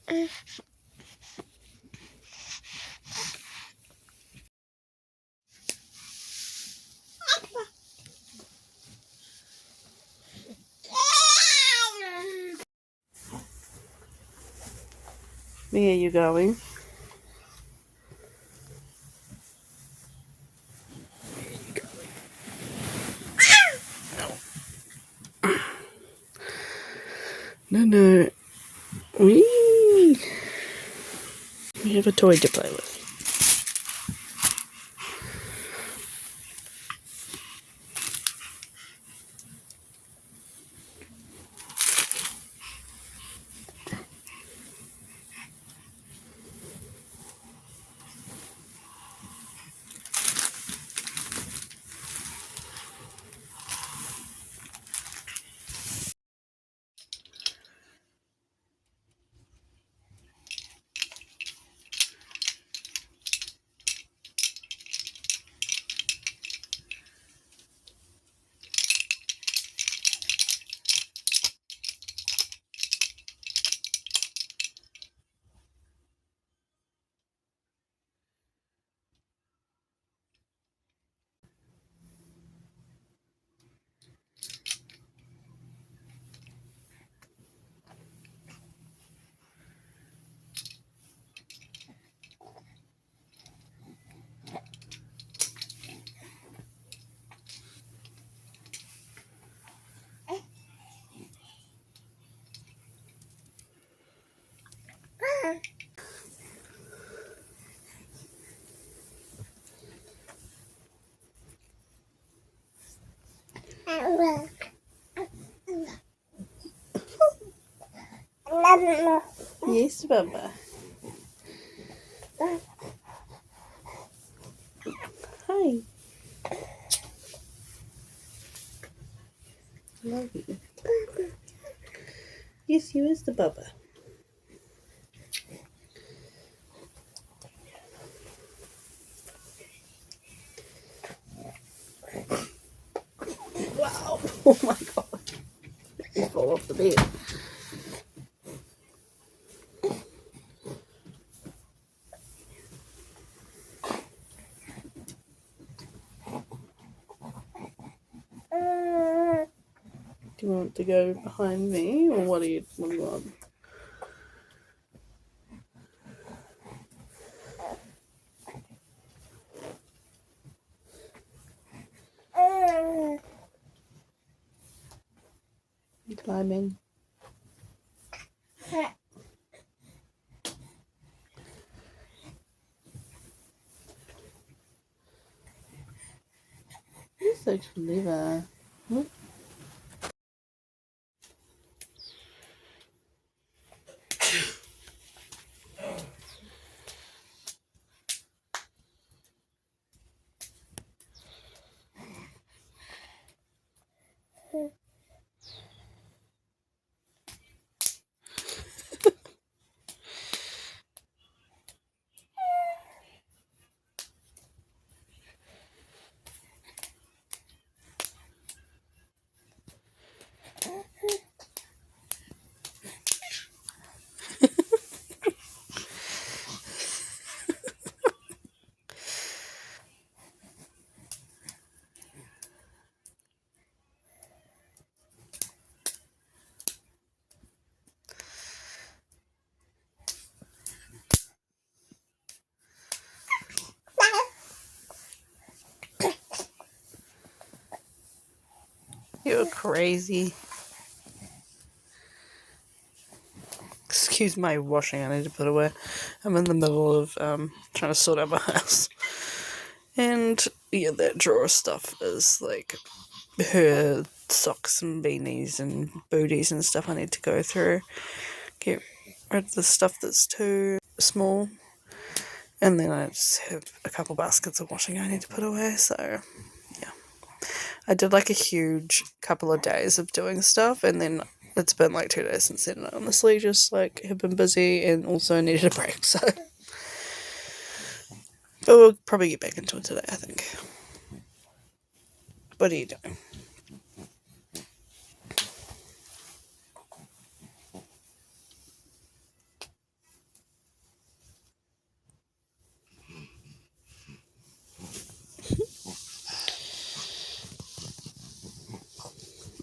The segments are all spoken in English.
Where are you going? No, no. Whee! We have a toy to play with. Yes, Baba. Hi. Love you. Yes, you is the Baba. Wow. Oh my god. You fall off the bed. Do you want to go behind me, or what do you want? You climbing? You're so clever. Look. You're crazy. Excuse my washing, I need to put away. I'm in the middle of trying to sort out my house. And yeah, that drawer of stuff is like her socks and beanies and booties and stuff I need to go through. Get rid of the stuff that's too small. And then I just have a couple baskets of washing I need to put away, so yeah. I did like a huge couple of days of doing stuff, and then it's been like 2 days since then. I honestly just like have been busy and also needed a break, so. But we'll probably get back into it today, I think. What are you doing?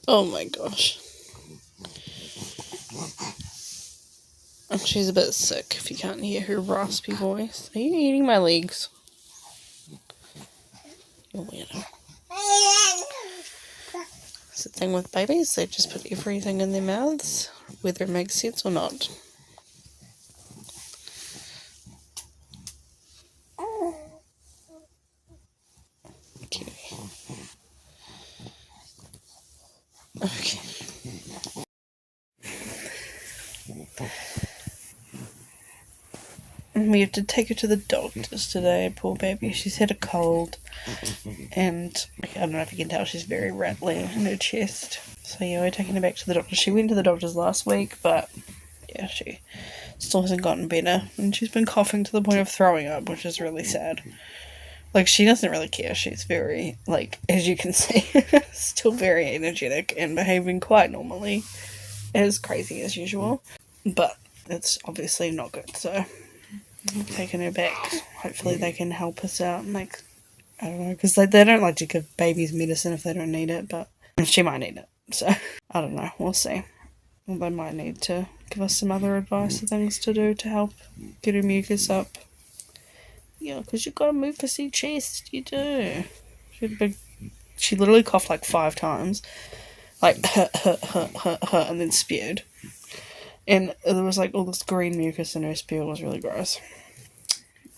Oh my gosh. And she's a bit sick if you can't hear her raspy voice. Are you eating my legs? You weirdo. That's the thing with babies, they just put everything in their mouths, whether it makes sense or not. Okay. Okay. We have to take her to the doctors today, poor baby. She's had a cold, and I don't know if you can tell, she's very rattly in her chest. So yeah, we're taking her back to the doctor. She went to the doctors last week, but yeah, she still hasn't gotten better, and she's been coughing to the point of throwing up, which is really sad. Like, she doesn't really care. She's very, like, as you can see, still very energetic and behaving quite normally, as crazy as usual. But it's obviously not good, so I'm taking her back. Hopefully they can help us out. Like, I don't know, because they don't like to give babies medicine if they don't need it, but she might need it. So, I don't know. We'll see. Well, they might need to give us some other advice that they need to do to help get her mucus up. Yeah, because you've got a mucousy chest. You do. She literally coughed like 5 times. Like, and then spewed. And there was like all this green mucus in her spew. It was really gross.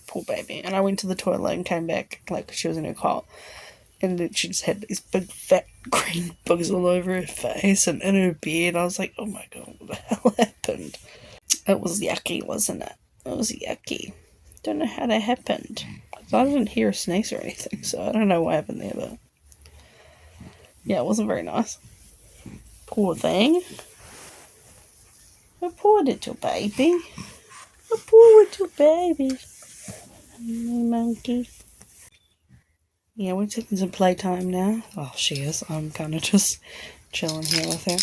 Poor baby. And I went to the toilet and came back like she was in her cot. And then she just had these big fat green bugs all over her face and in her bed. I was like, oh my god, what the hell happened? It was yucky, wasn't it? It was yucky. Don't know how that happened. I didn't hear a sneeze or anything, so I don't know what happened there, but yeah, it wasn't very nice. Poor thing. A poor little baby. A poor little baby. Monkey. Yeah, we're taking some playtime now. Oh, she is. I'm kind of just chilling here with her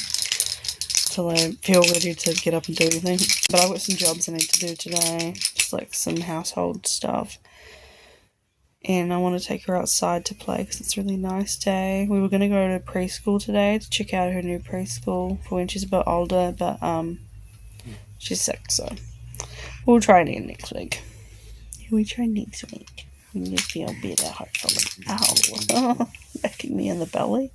till I feel ready to get up and do anything. But I've got some jobs I need to do today, just like some household stuff. And I want to take her outside to play because it's a really nice day. We were going to go to preschool today to check out her new preschool for when she's a bit older, but she's sick, so we'll try it again next week. We try next week. When you feel better, hopefully. Ow. Backing me in the belly.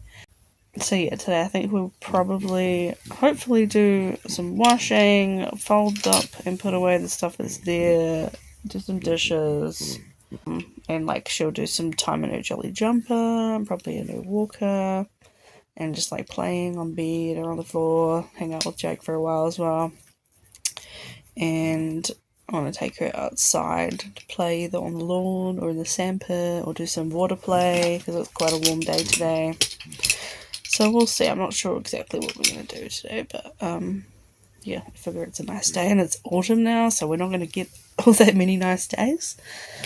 So yeah, today I think we'll probably, hopefully do some washing, fold up and put away the stuff that's there, do some dishes, and like she'll do some time in her jelly jumper, and probably a new walker, and just like playing on bed or on the floor, hang out with Jake for a while as well. And I want to take her outside to play either on the lawn or in the sandpit or do some water play because it's quite a warm day today. So we'll see. I'm not sure exactly what we're going to do today, but yeah, I figure it's a nice day and it's autumn now, so we're not going to get all that many nice days.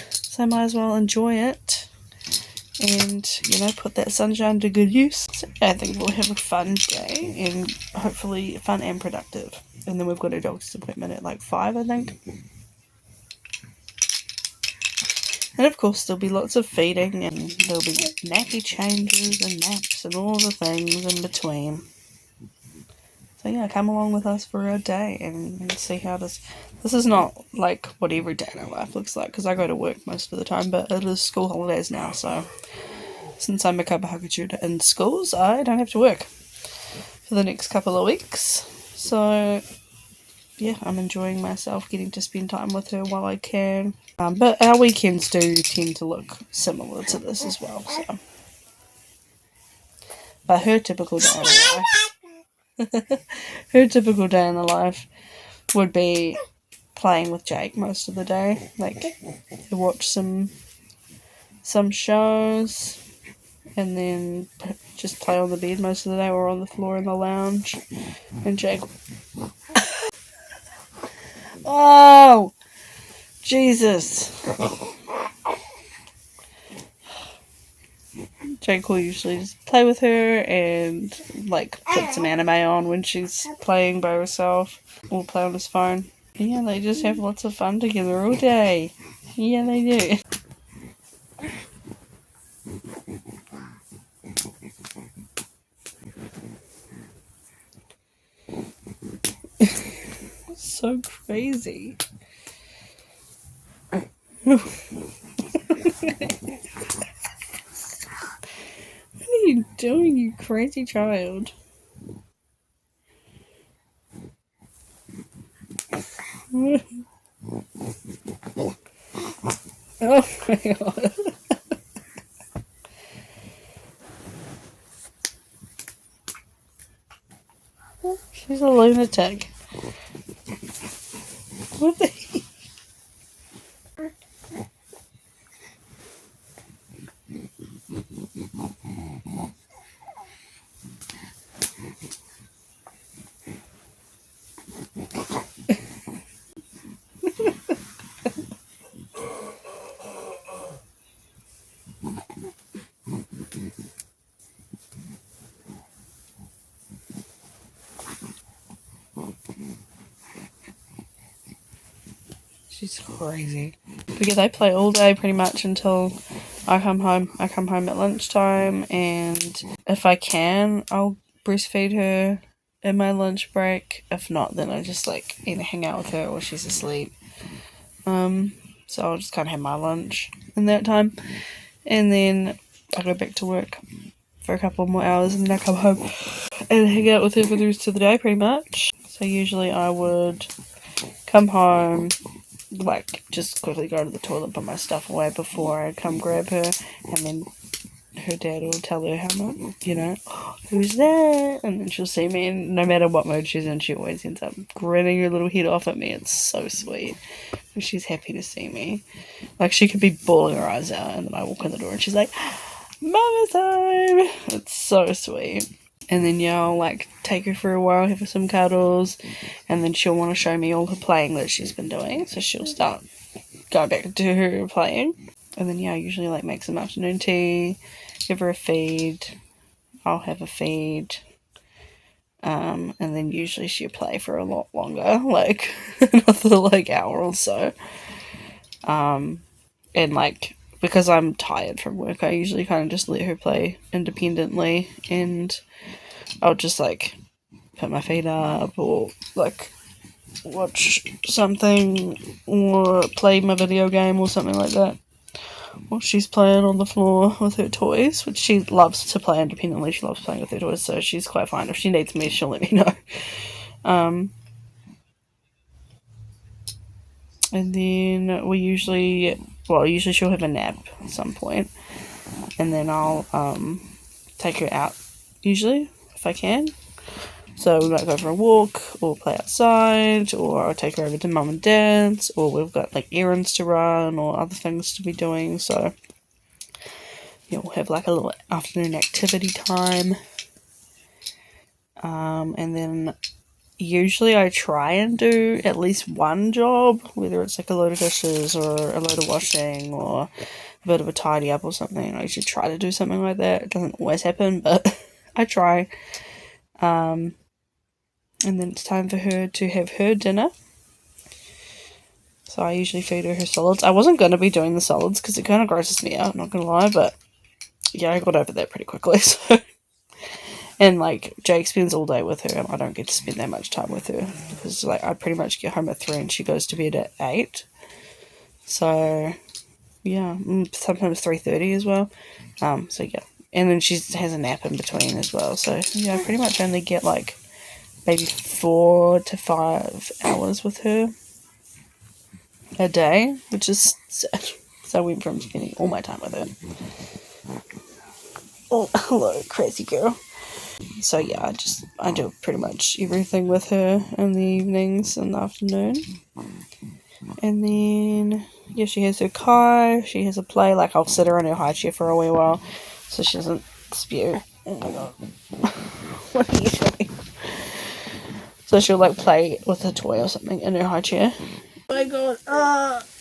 So I might as well enjoy it and, you know, put that sunshine to good use. So yeah, I think we'll have a fun day and hopefully fun and productive. And then we've got a doctor's appointment at like 5, I think. And of course there'll be lots of feeding and there'll be nappy changes and naps and all the things in between. So yeah, come along with us for a day and see how this is not like what every day in our life looks like because I go to work most of the time, but it is school holidays now, so since I'm a Kapahaga tutor in schools, I don't have to work for the next couple of weeks. So yeah, I'm enjoying myself getting to spend time with her while I can. But our weekends do tend to look similar to this as well. So, but her typical day in the life, her typical day in the life would be playing with Jake most of the day. Like to watch some shows, and then just play on the bed most of the day or on the floor in the lounge. And Jake. Oh! Jesus. Jake will usually just play with her and like put some anime on when she's playing by herself or play on his phone. Yeah, they just have lots of fun together all day. Yeah, they do. So crazy. What are you doing, you crazy child? Oh my god. She's a lunatic. What the She's crazy. But yeah, they play all day pretty much until I come home. I come home at lunchtime, and if I can, I'll breastfeed her in my lunch break. If not, then I just like either hang out with her or she's asleep. So I'll just kind of have my lunch in that time, and then I go back to work for a couple more hours, and then I come home and hang out with her for the rest of the day, pretty much. So usually I would come home, like just quickly go to the toilet, put my stuff away before I come grab her, and then her dad will tell her how much, oh, who's there? And then she'll see me, and no matter what mood she's in, she always ends up grinning her little head off at me. It's so sweet. She's happy to see me. Like, she could be bawling her eyes out, and then I walk in the door, and she's like, Mama's home! It's so sweet. And then, yeah, I'll, like, take her for a while, have her some cuddles, and then she'll want to show me all her playing that she's been doing, so she'll start going back to her playing. And then, yeah, I usually, like, make some afternoon tea, give her a feed, I'll have a feed, and then usually she'll play for a lot longer, like, another, like, hour or so. And, like, because I'm tired from work, I usually kind of just let her play independently, and I'll just, like, put my feet up, or, like, watch something, or play my video game, or something like that. While she's playing on the floor with her toys, which she loves to play independently. She loves playing with her toys, so she's quite fine. If she needs me, she'll let me know. And then usually she'll have a nap at some point, and then I'll take her out, usually, if I can. So we might go for a walk, or play outside, or I'll take her over to mum and dad's, or we've got, like, errands to run, or other things to be doing, so yeah, we'll have, like, a little afternoon activity time. And then usually I try and do at least one job, whether it's like a load of dishes or a load of washing or a bit of a tidy up or something. I usually try to do something like that. It doesn't always happen, but I try. And then it's time for her to have her dinner. So I usually feed her solids. I wasn't going to be doing the solids because it kind of grosses me out, not going to lie, but yeah, I got over that pretty quickly, so... And, like, Jake spends all day with her, and I don't get to spend that much time with her, because, like, I pretty much get home at 3 and she goes to bed at 8. So, yeah, sometimes 3:30 as well. So, yeah. And then she has a nap in between as well. So, yeah, I pretty much only get, like, maybe 4 to 5 hours with her a day, which is sad. So I went from spending all my time with her. Oh, hello, crazy girl. So yeah, I do pretty much everything with her in the evenings and the afternoon. And then, yeah, she has her kai, she has a play, like I'll sit her in her high chair for a wee while so she doesn't spew. Oh my god. What are you doing? So she'll, like, play with a toy or something in her high chair. Oh my god,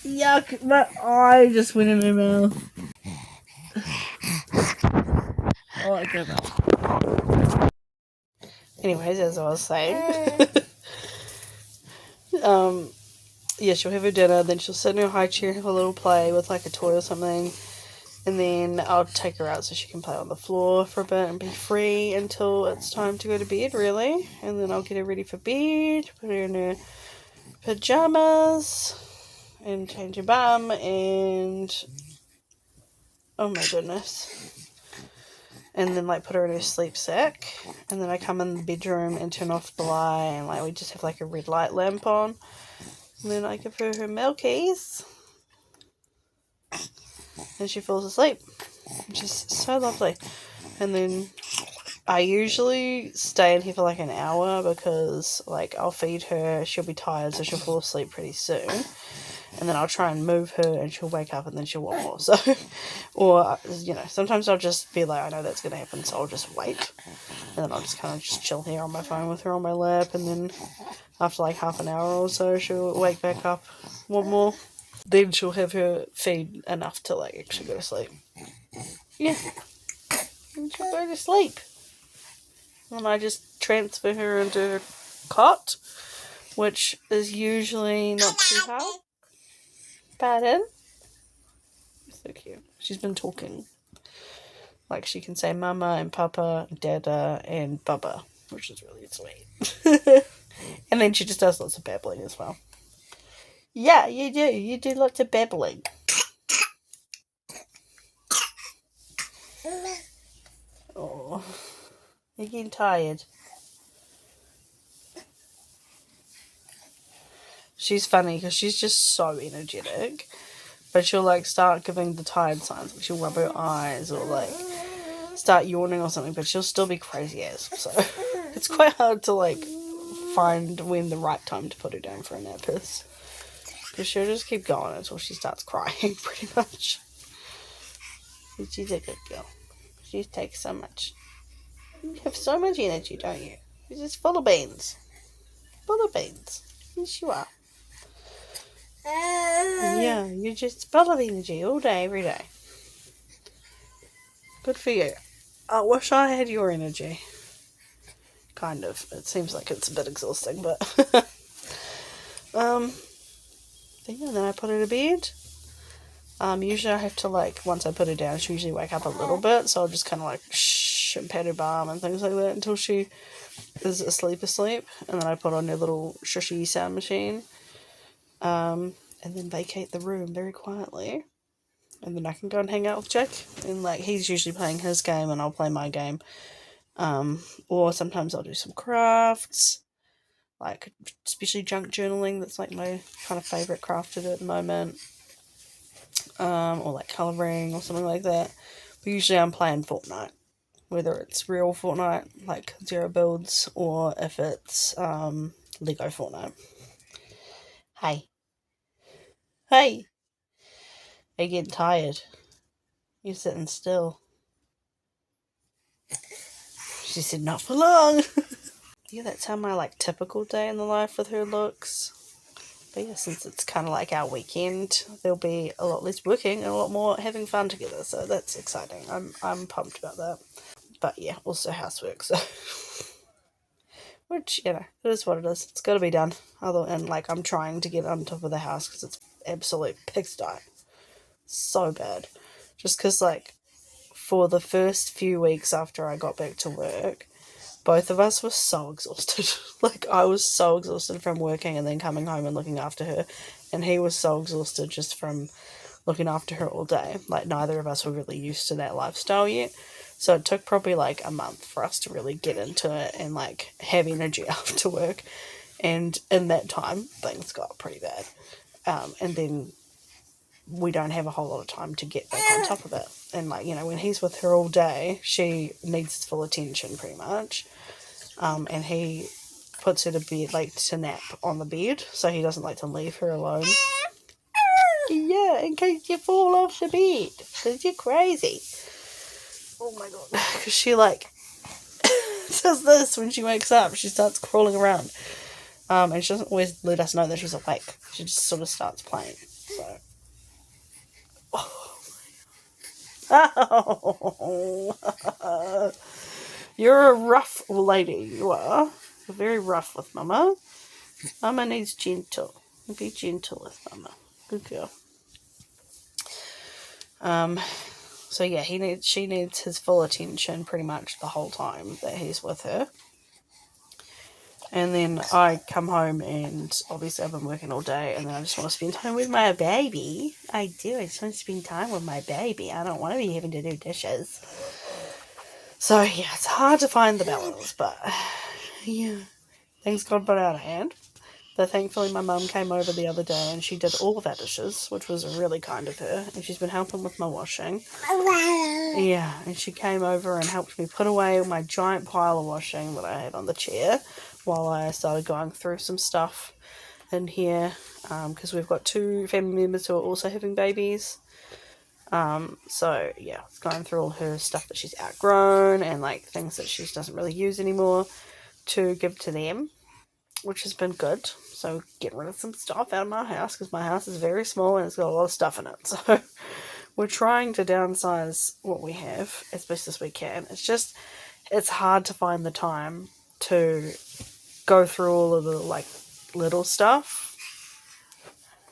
yuck, my eye just went in her mouth. Oh, I give up. Anyways, as I was saying, yeah, she'll have her dinner, then she'll sit in her high chair, have a little play with, like, a toy or something, And then I'll take her out so she can play on the floor for a bit and be free until it's time to go to bed, really. And then I'll get her ready for bed, put her in her pajamas, and change her bum, and oh my goodness. And then, like, put her in her sleep sack. And then I come in the bedroom and turn off the light, and, like, we just have, like, a red light lamp on. And then I give her her milkies. And she falls asleep, which is so lovely. And then I usually stay in here for like an hour because, like, I'll feed her, she'll be tired, so she'll fall asleep pretty soon. And then I'll try and move her and she'll wake up and then she'll want more. So, or, you know, sometimes I'll just be like, I know that's going to happen, so I'll just wait. And then I'll just kind of just chill here on my phone with her on my lap. And then after like half an hour or so, she'll wake back up, want more. Then she'll have her feed enough to, like, actually go to sleep. Yeah. And she'll go to sleep. And I just transfer her into her cot, which is usually not too hard. Pardon? So cute. She's been talking. Like, she can say mama and papa, dada and baba, which is really sweet. And then she just does lots of babbling as well. Yeah, you do. You do lots of babbling. Oh, you're getting tired. She's funny because she's just so energetic, but she'll, like, start giving the tired signs. Like, she'll rub her eyes or, like, start yawning or something, but she'll still be crazy as. So it's quite hard to, like, find when the right time to put her down for a nap is. Because she'll just keep going until she starts crying, pretty much. But she's a good girl. She takes so much. You have so much energy, don't you? You're just full of beans. Full of beans. Yes, you are. Yeah, you're just full of energy all day, every day. Good for you. I wish I had your energy. Kind of. It seems like it's a bit exhausting, but yeah, then I put her to bed. Usually I have to, like, once I put her down, she'll usually wake up a little bit, so I'll just kind of, like, shh and pat her bum and things like that until she is asleep, and then I put on her little shushy sound machine, and then vacate the room very quietly, and then I can go and hang out with Jake, and, like, he's usually playing his game and I'll play my game, or sometimes I'll do some crafts, like, especially junk journaling. That's, like, my kind of favourite craft to do at the moment. Or, like, colouring or something like that. But usually I'm playing Fortnite, whether it's real Fortnite, like Zero Builds, or if it's Lego Fortnite. Hey. Hey! Are you getting tired? You're sitting still. She said, not for long. Yeah, that's how my, like, typical day in the life with her looks. But yeah, since it's kind of like our weekend, there'll be a lot less working and a lot more having fun together. So that's exciting. I'm pumped about that. But yeah, also housework. So, which, you know, it is what it is. It's got to be done. And, like, I'm trying to get on top of the house because it's absolute pigsty. So bad. Just because, like, for the first few weeks after I got back to work, both of us were so exhausted. Like, I was so exhausted from working and then coming home and looking after her. And he was so exhausted just from looking after her all day. Like, neither of us were really used to that lifestyle yet. So it took probably, like, a month for us to really get into it and, like, have energy after work. And in that time, things got pretty bad. And then we don't have a whole lot of time to get back on top of it. And, like, you know, when he's with her all day, she needs full attention pretty much. And he puts her to bed, like, to nap on the bed, so he doesn't like to leave her alone. Yeah, in case you fall off the bed, because you're crazy. Oh my god. Because she, like, does this when she wakes up. She starts crawling around. And she doesn't always let us know that she's awake. She just sort of starts playing. So. Oh. You're a rough lady, you are. You're very rough with Mama. Mama needs gentle. Be gentle with Mama. Good girl. So yeah, she needs his full attention pretty much the whole time that he's with her. And then I come home and obviously I've been working all day and then I just want to spend time with my baby. I do. I just want to spend time with my baby. I don't want to be having to do dishes. So yeah, it's hard to find the balance, but yeah, things got a bit out of hand. But thankfully my mum came over the other day and she did all of our dishes, which was really kind of her. And she's been helping with my washing. Yeah, and she came over and helped me put away my giant pile of washing that I had on the chair while I started going through some stuff in here, because we've got 2 family members who are also having babies. So yeah, going through all her stuff that she's outgrown and like things that she doesn't really use anymore to give to them, which has been good. So getting rid of some stuff out of my house because my house is very small and it's got a lot of stuff in it. So we're trying to downsize what we have as best as we can. It's hard to find the time to go through all of the like little stuff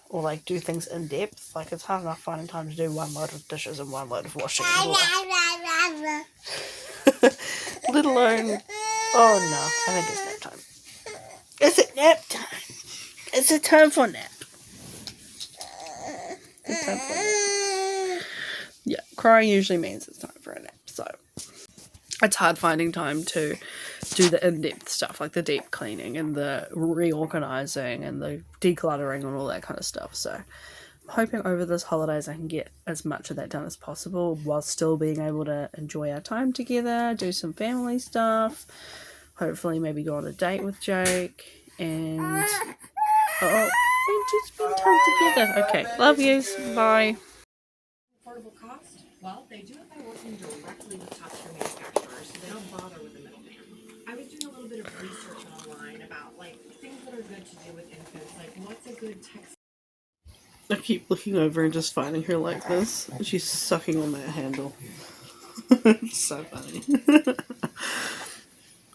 or like do things in depth. Like it's hard enough finding time to do 1 load of dishes and 1 load of washing. Let alone, oh no, I think it's nap time. Is it nap time? Is it time for nap? It's time for nap. Yeah, crying usually means it's time for a nap. So it's hard finding time to do the in-depth stuff, like the deep cleaning and the reorganizing and the decluttering and all that kind of stuff. So I'm hoping over this holidays I can get as much of that done as possible while still being able to enjoy our time together, do some family stuff, hopefully maybe go on a date with Jake, and just spend time together. Okay, love yous. Bye. Affordable cost? Well, they do it by working directly with top-tier manufacturers, so they don't bother with the middleman. I was doing a little bit of research online about like things that are good to do with infants, like what's a good text. I keep looking over and just finding her like this. She's sucking on that handle. It's so funny.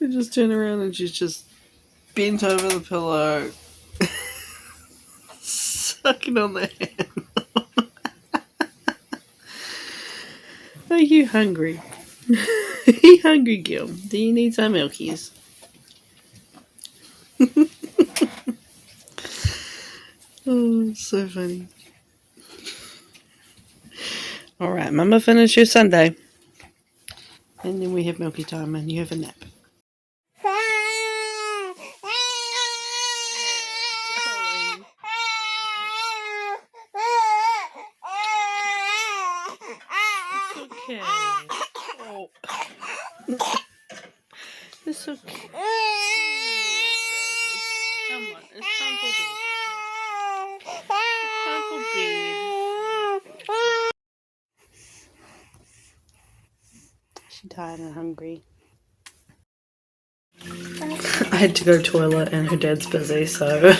I just turn around and she's just bent over the pillow, sucking on the handle. Are you hungry? Are you hungry, Gil? Do you need some milkies? Oh, it's so funny. Alright, Mama, finish your Sunday. And then we have milky time and you have a nap. Okay. Oh. It's okay. Come on, it's time for bed. It's time for bed. She's tired and hungry. I had to go to the toilet and her dad's busy, so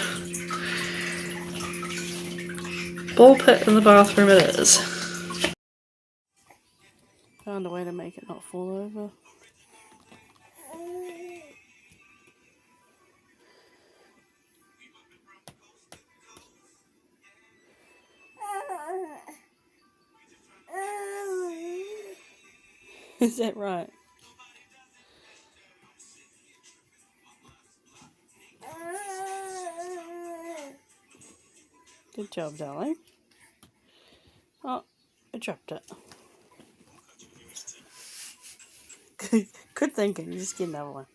ball pit in the bathroom it is. Found a way to make it not fall over. Is that right? Good job, darling. Oh, I dropped it. Good thinking. You just get another one.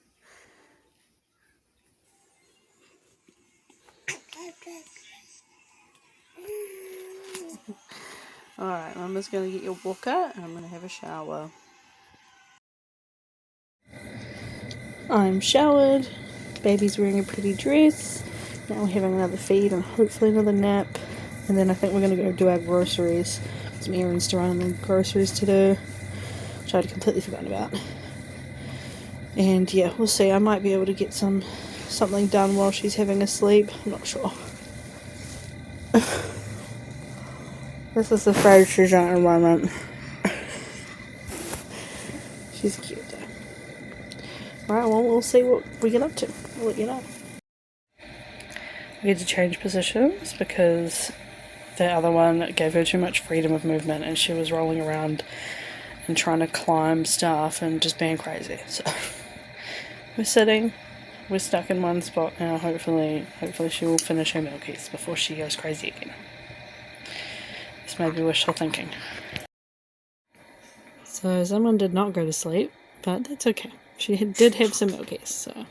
Alright, Mama's going to get your walker and I'm going to have a shower. I'm showered. Baby's wearing a pretty dress. Now we're having another feed and hopefully another nap. And then I think we're going to go do our groceries. Some errands to run and groceries to do, which I'd completely forgotten about. And yeah, we'll see. I might be able to get something done while she's having a sleep. I'm not sure. This is the phrase she's on at the moment. She's cute though. Alright, well, we'll see what we get up to. I'll let you know. We had to change positions because the other one gave her too much freedom of movement, and she was rolling around and trying to climb stuff and just being crazy. So we're sitting, we're stuck in one spot now. Hopefully she will finish her milkies before she goes crazy again. This may be wishful thinking. So someone did not go to sleep, but that's okay. She did have some milkies, so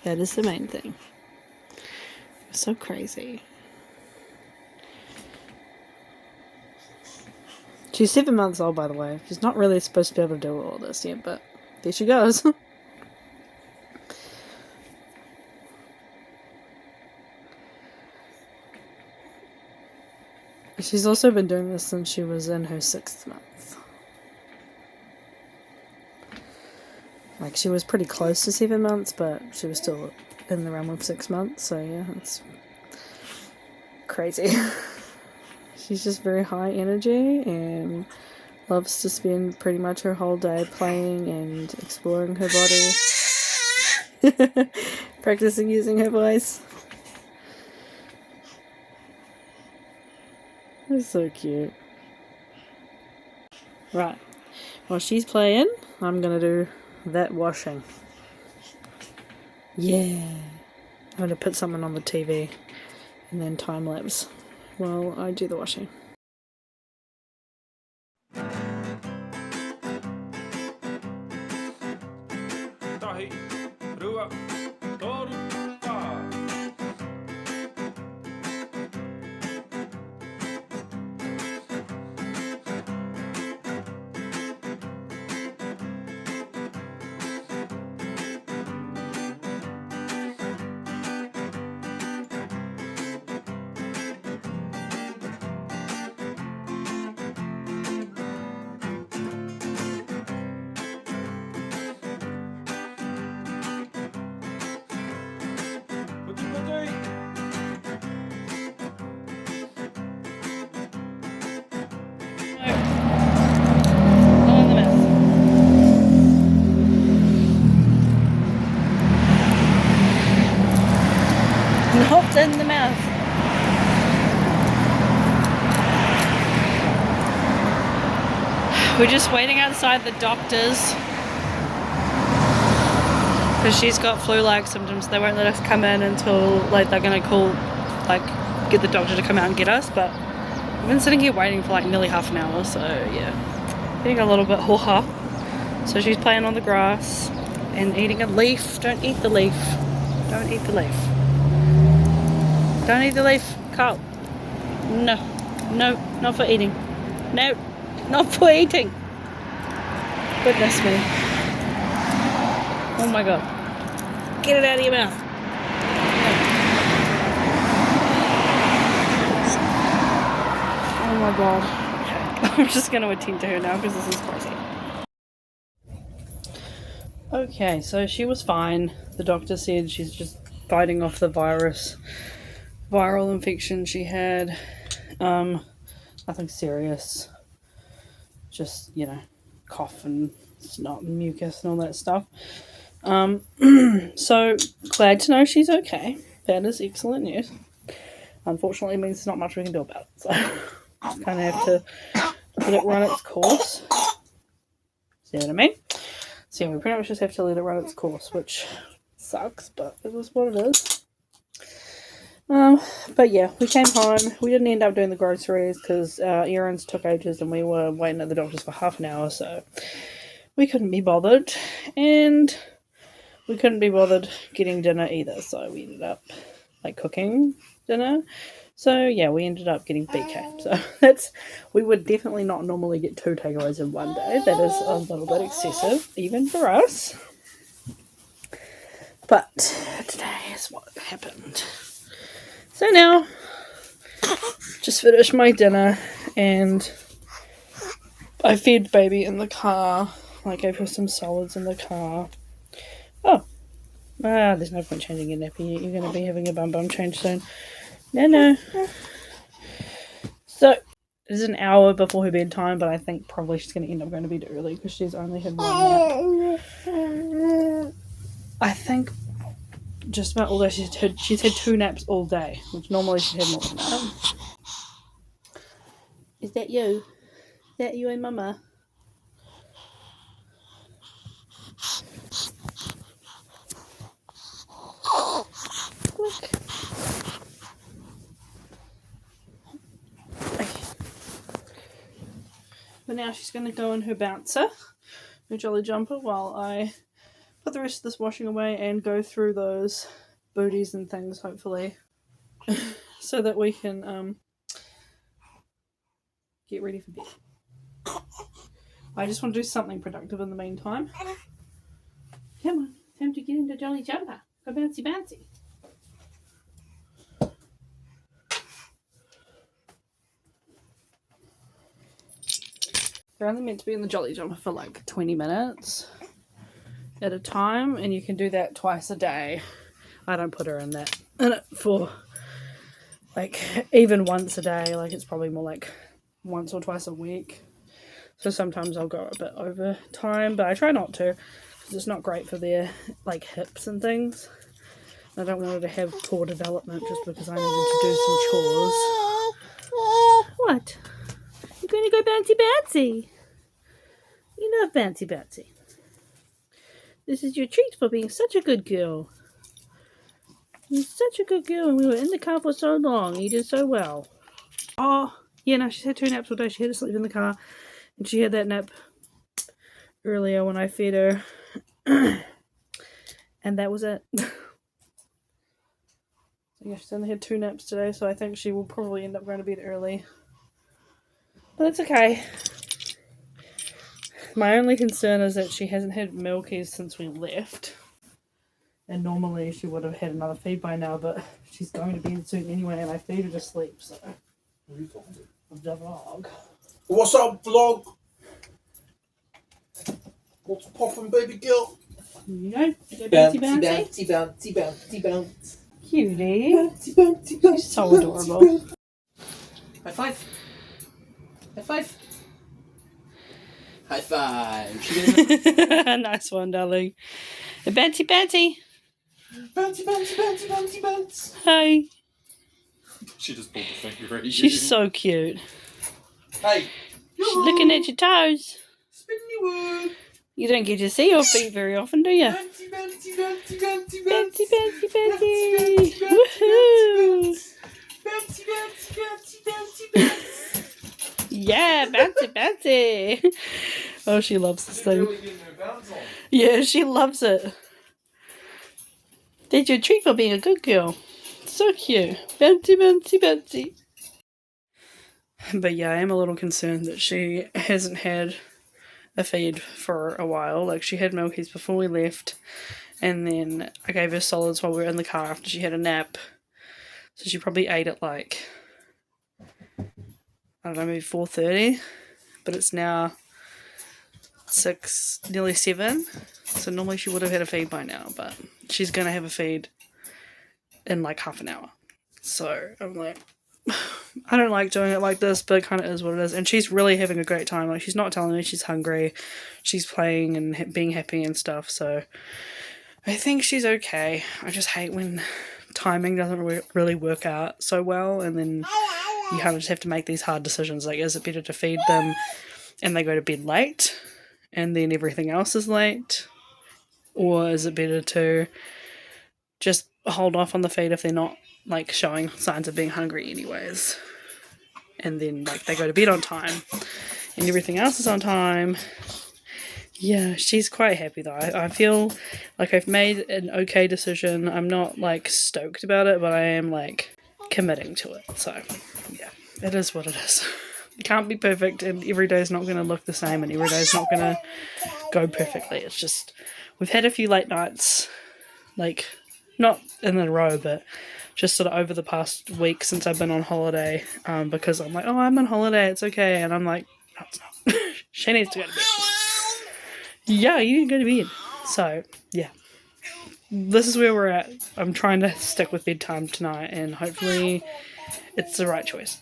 that is the main thing. It's so crazy. She's 7 months old, by the way. She's not really supposed to be able to do all of this yet, but there she goes. She's also been doing this since she was in her 6th month. Like, she was pretty close to 7 months, but she was still in the realm of 6 months, so yeah, it's crazy. She's just very high energy and loves to spend pretty much her whole day playing and exploring her body. Practicing using her voice. That's so cute. Right. While she's playing, I'm gonna do that washing. Yeah. I'm gonna put something on the TV and then time lapse while I do the washing. Tahi, rua, toru, pa. Not in the mouth. We're just waiting outside the doctor's because she's got flu-like symptoms. They won't let us come in until like they're gonna call, like, get the doctor to come out and get us. But we've been sitting here waiting for like nearly half an hour, so yeah, getting a little bit ho-ha. So she's playing on the grass and eating a leaf. Don't eat the leaf. Don't eat the leaf. Don't eat the leaf, Carl. No, no, not for eating. No, not for eating. Goodness me. Oh my god. Get it out of your mouth. Oh my god. Okay. I'm just going to attend to her now because this is crazy. Okay, so she was fine. The doctor said she's just fighting off the viral infection she had. Nothing serious. Just, you know, cough and snot and mucus and all that stuff. So glad to know she's okay. That is excellent news. Unfortunately, it means there's not much we can do about it. So just kind of have to let it run its course. See what I mean? So yeah, we pretty much just have to let it run its course, which sucks, but it is what it is. But yeah, we came home. We didn't end up doing the groceries because errands took ages and we were waiting at the doctor's for half an hour, so we couldn't be bothered. And we couldn't be bothered getting dinner either, so we ended up like cooking dinner. So yeah, we ended up getting BK. So we would definitely not normally get 2 takeaways in one day. That is a little bit excessive, even for us. But today is what happened. So now, just finished my dinner and I fed baby in the car. I gave her some solids in the car. Oh, there's no point changing your nappy yet. You're going to be having a bum change soon. No. So, it is an hour before her bedtime, but I think probably she's going to end up going to bed early because she's only had one nap. I think just about all day she's had 2 naps all day, which normally she'd have more than that. Is that you? Is that you and Mama? Look. Okay. But now she's going to go in her bouncer, her jolly jumper, while I put the rest of this washing away and go through those booties and things, hopefully, so that we can get ready for bed. I just want to do something productive in the meantime. Come on, time to get into jolly jumper. Go bouncy bouncy. They're only meant to be in the jolly jumper for like 20 minutes at a time, and you can do that twice a day. I don't put her in it for like even once a day. Like it's probably more like once or twice a week. So sometimes I'll go a bit over time, but I try not to because it's not great for their like hips and things. I don't want her to have poor development just because I need to do some chores. What? You're going to go bouncy bouncy. You love bouncy bouncy. This is your treat for being such a good girl. You're such a good girl, and we were in the car for so long. You did so well. Oh, yeah, no, she's had 2 naps all day. She had to sleep in the car, and she had that nap earlier when I fed her. And that was it. So yeah, she's only had 2 naps today, so I think she will probably end up going to bed early. But it's okay. My only concern is that she hasn't had milkies since we left. And normally she would have had another feed by now, but she's going to bed soon anyway, and I feed her to sleep, so. What are you talking to? The vlog. What's up, vlog? What's poppin', baby girl? You know, bouncy bouncy. bouncy, bouncy, bounce. Cutie. Bouncy, bouncy, bouncy. She's so adorable. High five. High five. High five. Nice one, darling. A bouncy bouncy. Bouncy, bouncy, bouncy, bouncy, bounce. Hi. She just pulled the finger at you. She's so cute. Hey. She's looking at your toes. Spinny word. You don't get to see your feet very often, do you? Bouncy, bouncy, bouncy, bouncy, Bouncy, bouncy, bouncy. bouncy, Woohoo. bouncy, bouncy, bouncy, bouncy, bouncy. Yeah, bouncy, bouncy. Oh, she loves this thing. Really getting her bounce on. Yeah, she loves it. That's your treat for being a good girl. So cute. Bouncy, bouncy, bouncy. But yeah, I am a little concerned that she hasn't had a feed for a while. Like, she had milkies before we left, and then I gave her solids while we were in the car after she had a nap. So she probably ate at like, I don't know, maybe 4:30. But it's now 6, nearly 7. So normally she would have had a feed by now, but she's going to have a feed in like half an hour. So I'm like, I don't like doing it like this, but it kind of is what it is. And she's really having a great time. Like, she's not telling me she's hungry. She's playing and being happy and stuff. So I think she's okay. I just hate when timing doesn't really work out so well, and then you kind of just have to make these hard decisions. Like, is it better to feed them and they go to bed late and then everything else is late? Or is it better to just hold off on the feed if they're not like showing signs of being hungry anyways, and then like they go to bed on time and everything else is on time? Yeah, she's quite happy though. I feel like I've made an okay decision. I'm not like stoked about it, but I am like committing to it. So yeah, it is what it is. It can't be perfect, and every day is not going to look the same, and every day is not going to go perfectly. It's just, we've had a few late nights, like not in a row, but just sort of over the past week since I've been on holiday, because I'm like, oh, I'm on holiday, it's okay. And I'm like, no, it's not. She needs to go to bed. Yeah, you need to go to bed. So, yeah. This is where we're at. I'm trying to stick with bedtime tonight, and hopefully it's the right choice.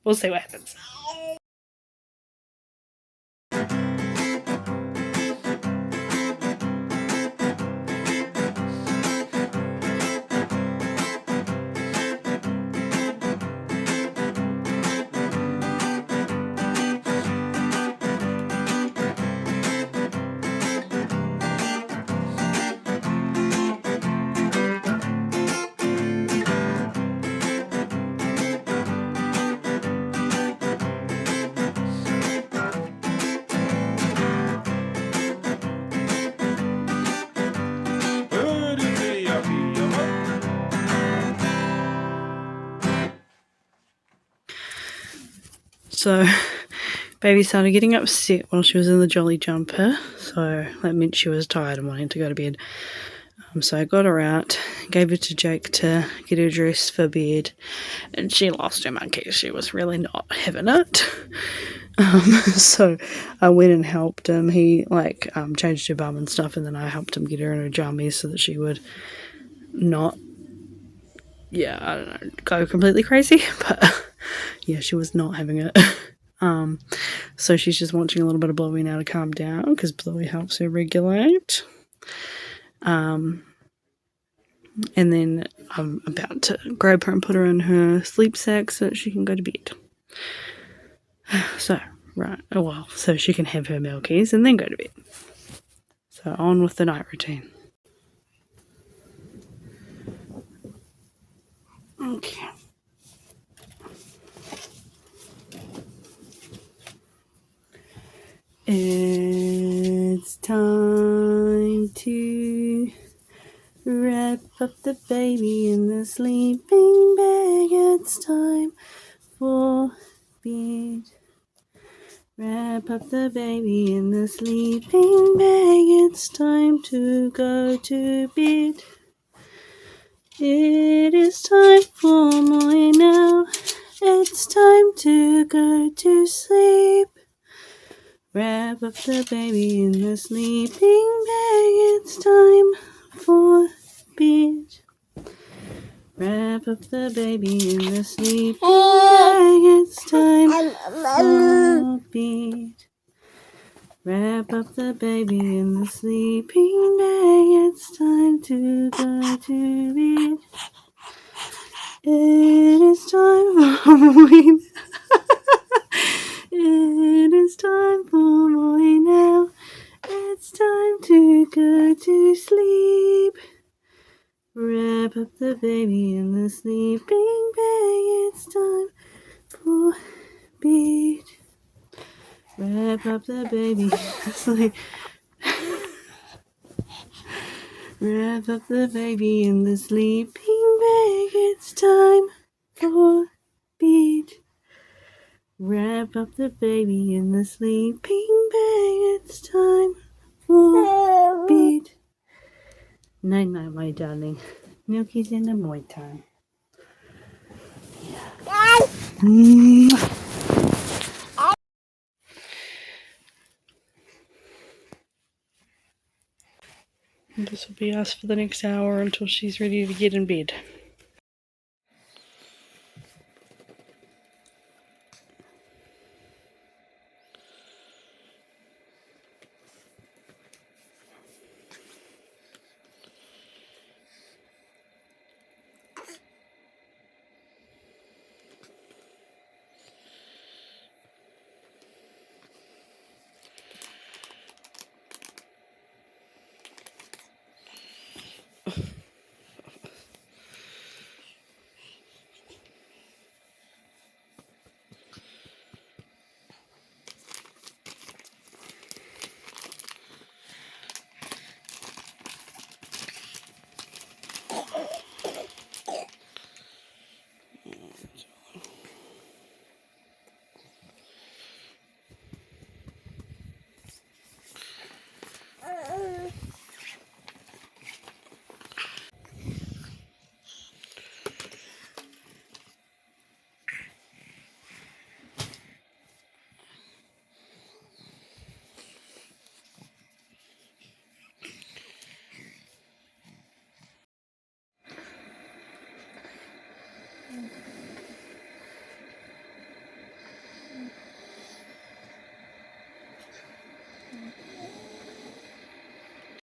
We'll see what happens. So baby started getting upset while she was in the jolly jumper, so that meant she was tired and wanting to go to bed. So I got her out, gave her to Jake to get her dressed for bed, and she lost her monkey. She was really not having it. So I went and helped him. He changed her bum and stuff, and then I helped him get her in her jammies so that she would not, go completely crazy. But yeah, she was not having it. So she's just watching a little bit of Bluey now to calm down, because Bluey helps her regulate. And then I'm about to grab her and put her in her sleep sack so that she can go to bed. So she can have her milkies and then go to bed. So on with the night routine. Okay. It's time to wrap up the baby in the sleeping bag. It's time for bed. Wrap up the baby in the sleeping bag. It's time to go to bed. It is time for morning now. It's time to go to sleep. Wrap up the baby in the sleeping bag. It's time for bed. Wrap up the baby in the sleeping bag. It's time for bed. Wrap up the baby in the sleeping bag. It's time to go to bed. It is time for morning. It is time for morning now. It's time to go to sleep. Wrap up the baby in the sleeping bag. It's time for bed. Wrap up the baby in the sleep. Wrap up the baby in the sleeping bag. It's time for bed. Wrap up the baby in the sleeping bag. It's time for bed. Night night, my darling. Milky's in the morning time. This will be us for the next hour until she's ready to get in bed.